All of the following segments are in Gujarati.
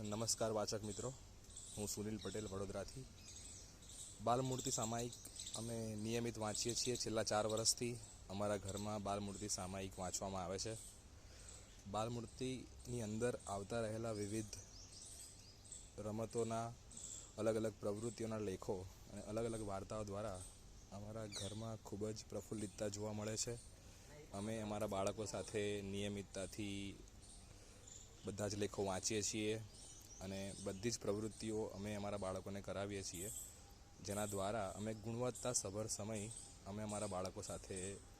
નમસ્કાર વાચક મિત્રો, હું સુનિલ પટેલ વડોદરાથી. બાલમૂર્તિ સામાયિક અમે નિયમિત વાંચીએ છીએ. છેલ્લા 4 વર્ષથી અમારા ઘરમાં બાલમૂર્તિ સામાયિક વાંચવામાં આવે છે. બાલમૂર્તિની અંદર આવતા રહેલા વિવિધ રમતોના અલગ અલગ પ્રવૃત્તિઓના લેખો અને અલગ અલગ વાર્તાઓ દ્વારા અમારા ઘરમાં ખૂબ જ પ્રફુલ્લિતતા જોવા મળે છે. અમે અમારા બાળકો સાથે નિયમિતતાથી બધા જ લેખો વાંચીએ છીએ અને બધી જ પ્રવૃત્તિઓ અમે અમારા બાળકોને કરાવીએ છીએ, જેના દ્વારા અમે ગુણવત્તાસભર સમય અમે અમારા બાળકો સાથે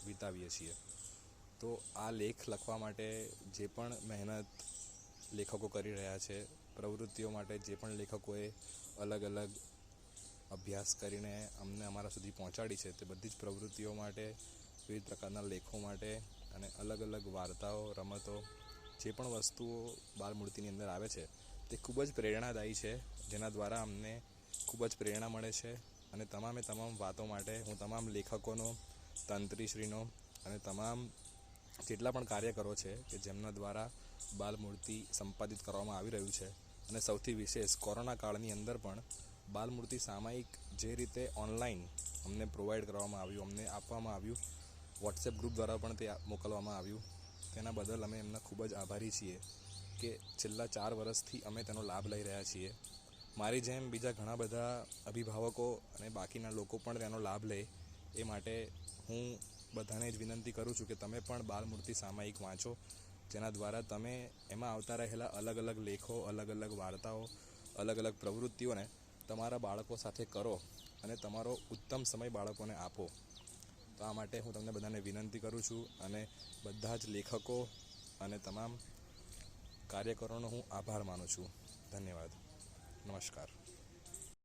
વિતાવીએ છીએ. તો આ લેખ લખવા માટે જે પણ મહેનત લેખકો કરી રહ્યા છે, પ્રવૃત્તિઓ માટે જે પણ લેખકોએ અલગ અલગ અભ્યાસ કરીને અમને અમારા સુધી પહોંચાડી છે, તે બધી જ પ્રવૃત્તિઓ માટે, વિવિધ પ્રકારના લેખો માટે અને અલગ અલગ વાર્તાઓ, રમતો, જે પણ વસ્તુઓ બાલમૂર્તિની અંદર આવે છે તે ખૂબ જ પ્રેરણાદાયી છે, જેના દ્વારા અમને ખૂબ જ પ્રેરણા મળે છે. અને તમામે તમામ વાતો માટે હું તમામ લેખકોનો, તંત્રીશ્રીનો અને તમામ જેટલા પણ કાર્યકરો છે કે જેમના દ્વારા બાલમૂર્તિ સંપાદિત કરવામાં આવી રહ્યું છે, અને સૌથી વિશેષ કોરોના કાળની અંદર પણ બાલમૂર્તિ સામાયિક જે રીતે ઓનલાઈન અમને પ્રોવાઈડ કરવામાં આવ્યું, અમને આપવામાં આવ્યું, વોટ્સએપ ગ્રુપ દ્વારા પણ તે મોકલવામાં આવ્યું, તેના બદલ અમે એમના ખૂબ જ આભારી છીએ કે છેલ્લા 4 વર્ષથી અમે તેનો લાભ લઈ રહ્યા છીએ. મારી જેમ બીજા ઘણા બધા અભિભાવકો અને બાકીના લોકો પણ તેનો લાભ લે, એ માટે હું બધાને જ વિનંતી કરું છું કે તમે પણ બાલમૂર્તિ સામાયિક વાંચો, જેના દ્વારા તમે એમાં આવતા રહેલા અલગ અલગ લેખો, અલગ અલગ વાર્તાઓ, અલગ અલગ પ્રવૃત્તિઓને તમારા બાળકો સાથે કરો અને તમારો ઉત્તમ સમય બાળકોને આપો. તો આ માટે હું તમને બધાને વિનંતી કરું છું અને બધા જ લેખકો અને તમામ કાર્યકરોનો હું આભાર માનું છું. ધન્યવાદ. નમસ્કાર.